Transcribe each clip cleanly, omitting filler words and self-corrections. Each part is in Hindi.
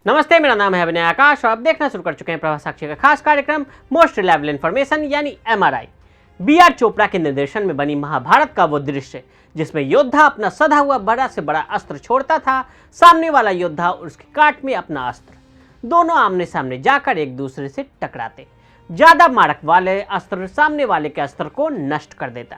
नमस्ते, मेरा नाम है अभिनय आकाश और आप देखना शुरू कर चुके हैं प्रभास साक्षी का खास कार्यक्रम मोस्ट रिलायबल इन्फॉर्मेशन यानी MRI। BR चोपड़ा के निर्देशन में बनी महाभारत का वो दृश्य जिसमें योद्धा अपना सधा हुआ बड़ा से बड़ा अस्त्र छोड़ता था, सामने वाला योद्धा उसकी काट में अपना अस्त्र, दोनों आमने सामने जाकर एक दूसरे से टकराते। ज्यादा मारक वाले अस्त्र सामने वाले के अस्त्र को नष्ट कर देता।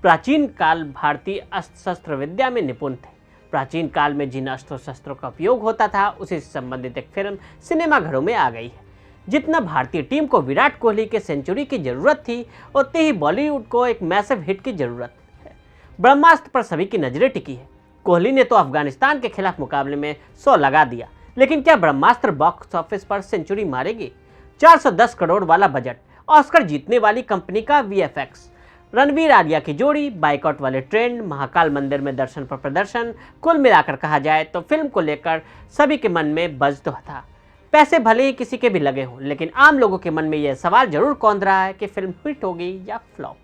प्राचीन काल भारतीय अस्त्र शस्त्र विद्या में निपुण थे। प्राचीन काल में जिन अस्त्र शस्त्रों का उपयोग होता था उसी से संबंधित एक फिल्म सिनेमाघरों में आ गई है। जितना भारतीय टीम को विराट कोहली के सेंचुरी की जरूरत थी, उतनी ही बॉलीवुड को एक मैसिव हिट की जरूरत है। ब्रह्मास्त्र पर सभी की नजरें टिकी है। कोहली ने तो अफगानिस्तान के खिलाफ मुकाबले में 100 लगा दिया, लेकिन क्या ब्रह्मास्त्र बॉक्स ऑफिस पर सेंचुरी मारेगी? 410 करोड़ वाला बजट, ऑस्कर जीतने वाली कंपनी का VFX, रणवीर आलिया की जोड़ी, बाइकआउट वाले ट्रेंड, महाकाल मंदिर में दर्शन पर प्रदर्शन, कुल मिलाकर कहा जाए तो फिल्म को लेकर सभी के मन में बज़ तो था। पैसे भले ही किसी के भी लगे हों, लेकिन आम लोगों के मन में यह सवाल जरूर कौंध रहा है कि फिल्म हिट होगी या फ्लॉप।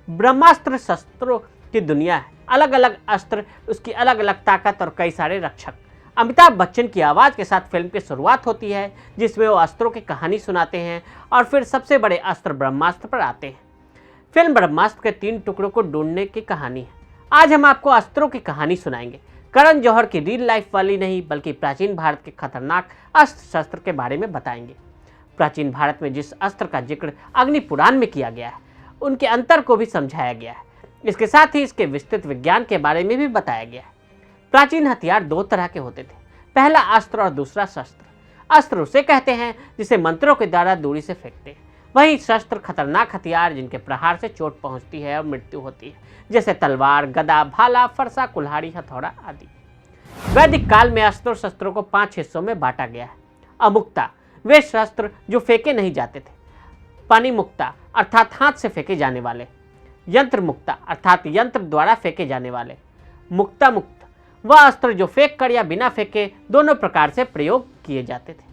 ब्रह्मास्त्र शस्त्रों की दुनिया है, अलग अलग अस्त्र, उसकी अलग अलग ताकत और कई सारे रक्षक। अमिताभ बच्चन की आवाज़ के साथ फिल्म की शुरुआत होती है, जिसमें वो अस्त्रों की कहानी सुनाते हैं और फिर सबसे बड़े अस्त्र ब्रह्मास्त्र पर आते हैं। फिल्म ब्रह्मास्त्र के 3 टुकड़ों को ढूंढने की कहानी है। आज हम आपको अस्त्रों की कहानी सुनाएंगे। करण जौहर की रियल लाइफ वाली नहीं, बल्कि प्राचीन भारत के खतरनाक अस्त्र शस्त्र के बारे में बताएंगे। प्राचीन भारत में जिस अस्त्र का जिक्र अग्नि पुराण में किया गया है, उनके अंतर को भी समझाया गया है। इसके साथ ही इसके विस्तृत विज्ञान के बारे में भी बताया गया है। प्राचीन हथियार 2 तरह के होते थे, पहला अस्त्र और दूसरा शस्त्र। अस्त्र उसे कहते हैं जिसे मंत्रों के द्वारा दूरी से फेंकते हैं। वही शस्त्र खतरनाक हथियार जिनके प्रहार से चोट पहुंचती है और मृत्यु होती है, जैसे तलवार, गदा, भाला, फरसा, कुल्हाड़ी, हथौड़ा आदि। वैदिक काल में अस्त्र शस्त्रों को 5 हिस्सों में बांटा गया है। अमुक्ता, वे शस्त्र जो फेंके नहीं जाते थे। पानी मुक्ता, अर्थात हाथ से फेंके जाने वाले। यंत्र मुक्ता, अर्थात यंत्र द्वारा फेंके जाने वाले। मुक्ता मुक्त, वह अस्त्र जो फेंक कर या बिना फेंके दोनों प्रकार से प्रयोग किए जाते थे।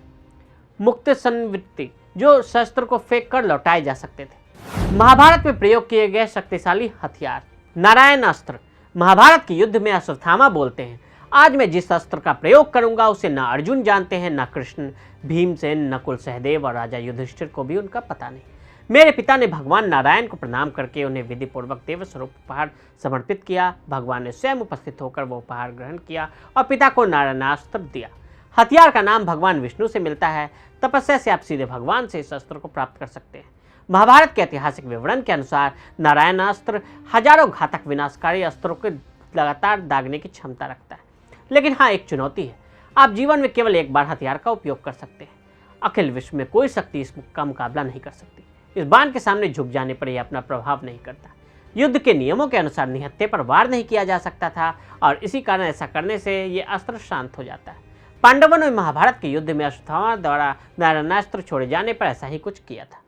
मुक्त संवृत्ति, जो शस्त्र को फेंक कर लौटाए जा सकते थे। महाभारत में प्रयोग किए गए शक्तिशाली हथियार। नारायण अस्त्र, महाभारत के युद्ध में अश्वत्थामा बोलते हैं, आज मैं जिस अस्त्र का प्रयोग करूंगा उसे न अर्जुन जानते हैं, न कृष्ण, भीमसेन, नकुल, सहदेव और राजा युधिष्ठिर को भी उनका पता नहीं। मेरे पिता ने भगवान नारायण को प्रणाम करके उन्हें विधि पूर्वक देव स्वरूप उपहार समर्पित किया। भगवान ने स्वयं उपस्थित होकर वो उपहार ग्रहण किया और पिता को नारायणास्त्र दिया। हथियार का नाम भगवान विष्णु से मिलता है। तपस्या से आप सीधे भगवान से इस अस्त्र को प्राप्त कर सकते हैं। महाभारत के ऐतिहासिक विवरण के अनुसार नारायणास्त्र हजारों घातक विनाशकारी अस्त्रों को लगातार दागने की क्षमता रखता है। लेकिन हाँ, एक चुनौती है, आप जीवन में केवल एक बार हथियार का उपयोग कर सकते हैं। अखिल विश्व में कोई शक्ति इसका मुकाबला नहीं कर सकती। इस बाण के सामने झुक जाने पर यह अपना प्रभाव नहीं करता। युद्ध के नियमों के अनुसार निहत्थे पर वार नहीं किया जा सकता था और इसी कारण ऐसा करने से यह अस्त्र शांत हो जाता है। पांडवों ने महाभारत के युद्ध में अश्वत्थामा द्वारा नारायणास्त्र छोड़े जाने पर ऐसा ही कुछ किया था।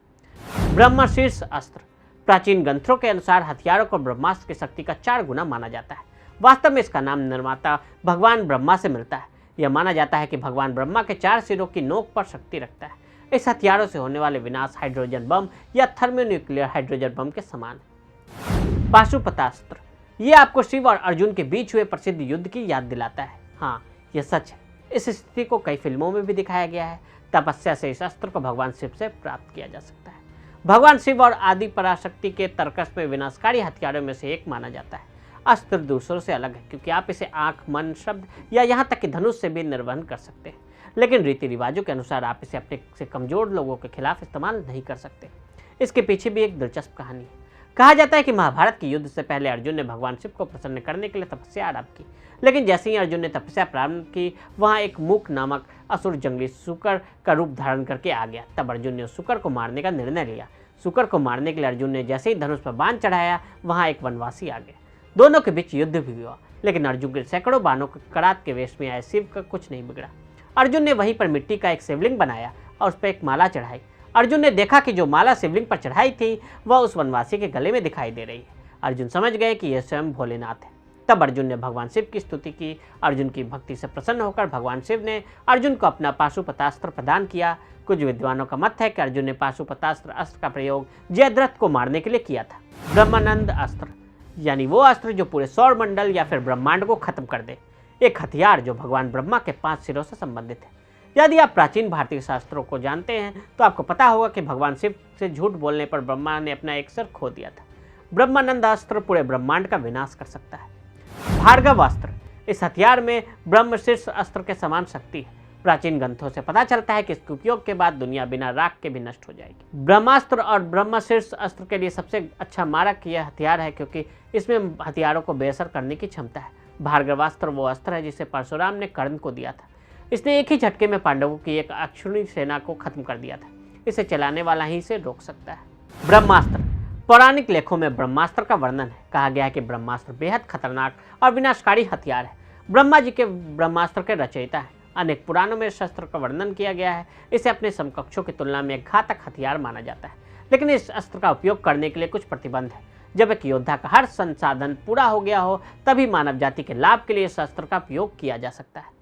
ब्रह्मशीर्ष अस्त्र, प्राचीन ग्रंथों के अनुसार हथियारों को ब्रह्मास्त्र की शक्ति का 4 गुना माना जाता है। वास्तव में इसका नाम निर्माता भगवान ब्रह्मा से मिलता है। यह माना जाता है कि भगवान ब्रह्मा के 4 सिरों की नोक पर शक्ति रखता है। इस हथियारों से होने वाले विनाश हाइड्रोजन बम या थर्मोन्यूक्लियर हाइड्रोजन बम के समान है। पाशुपतास्त्र, ये आपको शिव और अर्जुन के बीच हुए प्रसिद्ध युद्ध की याद दिलाता है। हाँ, यह सच है। इस स्थिति को कई फिल्मों में भी दिखाया गया है। तपस्या से इस अस्त्र को भगवान शिव से प्राप्त किया जा सकता है। भगवान शिव और आदि पराशक्ति के तर्कस में विनाशकारी हथियारों में से एक माना जाता है। अस्त्र दूसरों से अलग है क्योंकि आप इसे आंख, मन, शब्द या यहाँ तक कि धनुष से भी निर्वहन कर सकते हैं, लेकिन रीति रिवाजों के अनुसार आप इसे अपने से कमजोर लोगों के खिलाफ इस्तेमाल नहीं कर सकते। इसके पीछे भी एक दिलचस्प कहानी है। कहा जाता है कि महाभारत के युद्ध से पहले अर्जुन ने भगवान शिव को प्रसन्न करने के लिए तपस्या आरंभ की, लेकिन जैसे ही अर्जुन ने तपस्या प्रारंभ की, वहाँ एक मूक नामक असुर जंगली सुकर का रूप धारण करके आ गया। तब अर्जुन ने उस सुकर को मारने का निर्णय लिया। सुकर को मारने के लिए अर्जुन ने जैसे ही धनुष पर बाण चढ़ाया, वहाँ एक वनवासी आ गए। दोनों के बीच युद्ध भी हुआ, लेकिन अर्जुन के सैकड़ों बाणों के करात के वेश में आए शिव का कुछ नहीं बिगड़ा। अर्जुन ने वहीं पर मिट्टी का एक शिवलिंग बनाया और उस पर एक माला चढ़ाई। अर्जुन ने देखा कि जो माला शिवलिंग पर चढ़ाई थी वह उस वनवासी के गले में दिखाई दे रही है। अर्जुन समझ गए कि यह स्वयं भोलेनाथ है। तब अर्जुन ने भगवान शिव की स्तुति की। अर्जुन की भक्ति से प्रसन्न होकर भगवान शिव ने अर्जुन को अपना पाशुपतास्त्र प्रदान किया। कुछ विद्वानों का मत है कि अर्जुन ने पाशुपतास्त्र अस्त्र का प्रयोग जयद्रथ को मारने के लिए किया था। ब्रह्मानंद अस्त्र, यानी वो अस्त्र जो पूरे सौर मंडल या फिर ब्रह्मांड को खत्म कर दे। एक हथियार जो भगवान ब्रह्मा के 5 सिरों से संबंधित है। यदि आप प्राचीन भारतीय शास्त्रों को जानते हैं तो आपको पता होगा कि भगवान शिव से झूठ बोलने पर ब्रह्मा ने अपना एक सिर खो दिया था। ब्रह्मानंद अस्त्र पूरे ब्रह्मांड का विनाश कर सकता है। भार्गव अस्त्र, इस हथियार में ब्रह्मशीर्ष अस्त्र के समान शक्ति है। प्राचीन ग्रंथों से पता चलता है कि इसके उपयोग के बाद दुनिया बिना राख के भी नष्ट हो जाएगी। ब्रह्मास्त्र और ब्रह्मशीर्ष अस्त्र के लिए सबसे अच्छा मारक यह हथियार है क्योंकि इसमें हथियारों को बेअसर करने की क्षमता है। भार्गवास्त्र वो अस्त्र है जिसे परशुराम ने कर्ण को दिया था। इसने एक ही झटके में पांडवों की एक अक्षुणी सेना को खत्म कर दिया था। इसे चलाने वाला ही इसे रोक सकता है। ब्रह्मास्त्र, पौराणिक लेखों में ब्रह्मास्त्र का वर्णन है। कहा गया है कि ब्रह्मास्त्र बेहद खतरनाक और विनाशकारी हथियार है। ब्रह्मा जी के ब्रह्मास्त्र के रचयिता है। अनेक पुराणों में शस्त्र का वर्णन किया गया है। इसे अपने समकक्षों की तुलना में एक घातक हथियार माना जाता है, लेकिन इस अस्त्र का उपयोग करने के लिए कुछ प्रतिबंध है। जब एक योद्धा का हर संसाधन पूरा हो गया हो तभी मानव जाति के लाभ के लिए इस अस्त्र का उपयोग किया जा सकता है।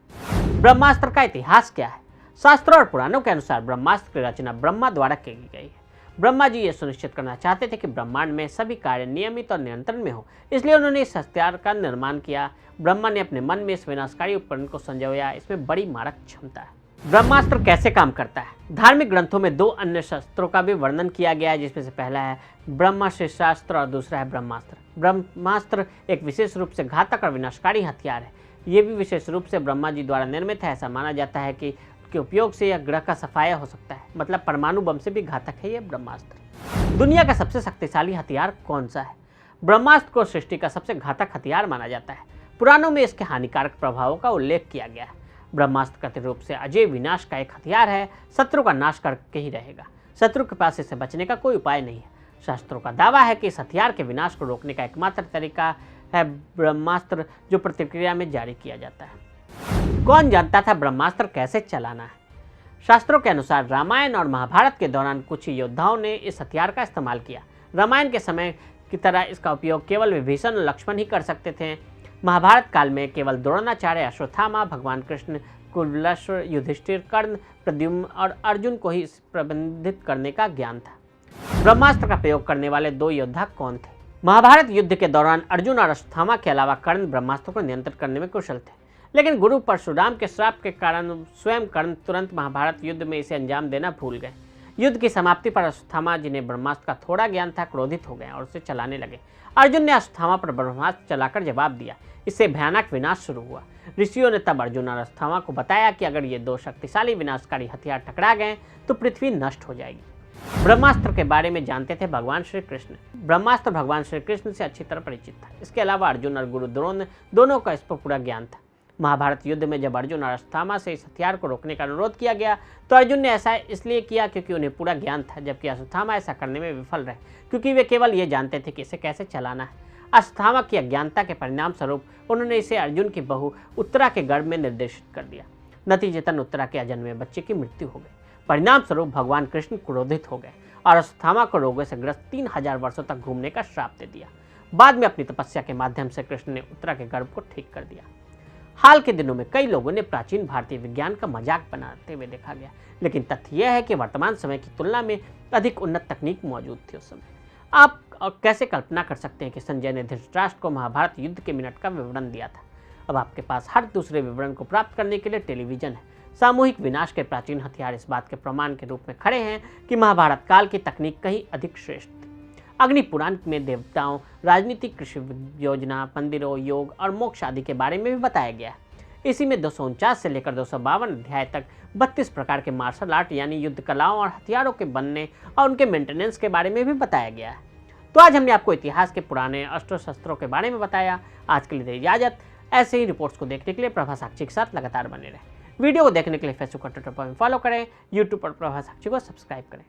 ब्रह्मास्त्र का इतिहास क्या है? शास्त्रों और पुराणों के अनुसार ब्रह्मास्त्र की रचना ब्रह्मा द्वारा की गई है। ब्रह्मा जी ये सुनिश्चित करना चाहते थे कि ब्रह्मांड में सभी कार्य नियमित और नियंत्रण में हो, इसलिए उन्होंने इस हथियार का निर्माण किया। ब्रह्मा ने अपने मन में इस विनाशकारी उपकरण को संजोया। इसमें बड़ी मारक क्षमता है। ब्रह्मास्त्र कैसे काम करता है? धार्मिक ग्रंथों में दो अन्य शस्त्रों का भी वर्णन किया गया है, जिसमें से पहला है ब्रह्मशिशास्त्र और दूसरा है ब्रह्मास्त्र। ब्रह्मास्त्र एक विशेष रूप से घातक और विनाशकारी हथियार है। ये भी विशेष रूप से ब्रह्मा जी द्वारा निर्मित है। ऐसा माना जाता है कि के उपयोग से यह ग्रह का सफाया हो सकता है, मतलब परमाणु बम से भी घातक है यह ब्रह्मास्त्र। दुनिया का सबसे शक्तिशाली हथियार कौन सा है? ब्रह्मास्त्र को सृष्टि का सबसे घातक हथियार माना जाता है। पुराणों में इसके हानिकारक प्रभावों का उल्लेख किया गया है। ब्रह्मास्त्र कथित रूप से अजय विनाश का एक हथियार है। शत्रु का नाश करके ही रहेगा। शत्रु के पास इसे बचने का कोई उपाय नहीं है। शास्त्रों का दावा है कि इस हथियार के विनाश को रोकने का एकमात्र तरीका है ब्रह्मास्त्र, जो प्रतिक्रिया में जारी किया जाता है। कौन जानता था ब्रह्मास्त्र कैसे चलाना है? शास्त्रों के अनुसार रामायण और महाभारत के दौरान कुछ योद्धाओं ने इस हथियार का इस्तेमाल किया। रामायण के समय की तरह इसका उपयोग केवल विभीषण और लक्ष्मण ही कर सकते थे। महाभारत काल में केवल द्रोणाचार्य, अश्वत्थामा, भगवान कृष्ण, कुलश्व, युधिष्ठिर, कर्ण, प्रद्युम्न और अर्जुन को ही इस प्रबंधित करने का ज्ञान था। ब्रह्मास्त्र का प्रयोग करने वाले दो योद्धा कौन थे? महाभारत युद्ध के दौरान अर्जुन और अश्वत्थामा के अलावा कर्ण ब्रह्मास्त्र को नियंत्रित करने में कुशल थे, लेकिन गुरु परशुराम के श्राप के कारण स्वयं कर्ण तुरंत महाभारत युद्ध में इसे अंजाम देना भूल गए। युद्ध की समाप्ति पर अश्वत्थामा, जिन्हें ब्रह्मास्त्र का थोड़ा ज्ञान था, क्रोधित हो गए और उसे चलाने लगे। अर्जुन ने अश्वत्थामा पर ब्रह्मास्त्र चलाकर जवाब दिया। इससे भयानक विनाश शुरू हुआ। ऋषियों ने तब अर्जुन और अश्वत्थामा को बताया कि अगर ये दो शक्तिशाली विनाशकारी हथियार टकरा गए तो पृथ्वी नष्ट हो जाएगी। ब्रह्मास्त्र के बारे में जानते थे भगवान श्री कृष्ण। ब्रह्मास्त्र भगवान श्री कृष्ण से अच्छी तरह परिचित था। इसके अलावा अर्जुन और गुरु द्रोण दोनों का इस पर पूरा ज्ञान था। महाभारत युद्ध में जब अर्जुन और अश्वत्थामा से इस हथियार को रोकने का अनुरोध किया गया तो अर्जुन ने ऐसा इसलिए किया क्योंकि उन्हें पूरा ज्ञान था, जबकि अश्वत्थामा ऐसा करने में विफल रहे क्योंकि वे केवल ये जानते थे कि इसे कैसे चलाना है। अश्वत्थामा की अज्ञानता के परिणाम स्वरूप उन्होंने इसे अर्जुन की बहू उत्तरा के गर्भ में निर्देशित कर दिया। नतीजतन उत्तरा के अजन्मे बच्चे की मृत्यु हो गई। परिणाम स्वरूप भगवान कृष्ण क्रोधित हो गए और अश्वत्थामा को रोगों से ग्रस्त 3000 वर्षों तक घूमने का श्राप दे दिया। बाद में अपनी तपस्या के माध्यम से कृष्ण ने उत्तरा के गर्भ को ठीक कर दिया। हाल के दिनों में कई लोगों ने प्राचीन भारतीय विज्ञान का मजाक बनाते हुए देखा गया, लेकिन तथ्य यह है कि वर्तमान समय की तुलना में अधिक उन्नत तकनीक मौजूद थी उस समय। आप कैसे कल्पना कर सकते हैं कि संजय ने धृतराष्ट्र को महाभारत युद्ध के मिनट का विवरण दिया था? अब आपके पास हर दूसरे विवरण को प्राप्त करने के लिए टेलीविजन है। सामूहिक विनाश के प्राचीन हथियार इस बात के प्रमाण के रूप में खड़े हैं कि महाभारत काल की तकनीक कहीं अधिक श्रेष्ठ थी। अग्नि पुराण में देवताओं, राजनीति, कृषि योजना, मंदिरों, योग और मोक्ष आदि के बारे में भी बताया गया है। इसी में 249 से लेकर 252 अध्याय तक 32 प्रकार के मार्शल आर्ट यानी युद्ध कलाओं और हथियारों के बनने और उनके मेंटेनेंस के बारे में भी बताया गया है। तो आज हमने आपको इतिहास के पुराने अस्त्र शस्त्रों के बारे में बताया। आज के लिए दे इजाजत। ऐसे ही रिपोर्ट्स को देखने के लिए प्रभा साक्षी के साथ लगातार बने रहें। वीडियो को देखने के लिए फेसबुक और ट्विटर पर फॉलो करें। यूट्यूब पर प्रभा साक्षी को सब्सक्राइब करें।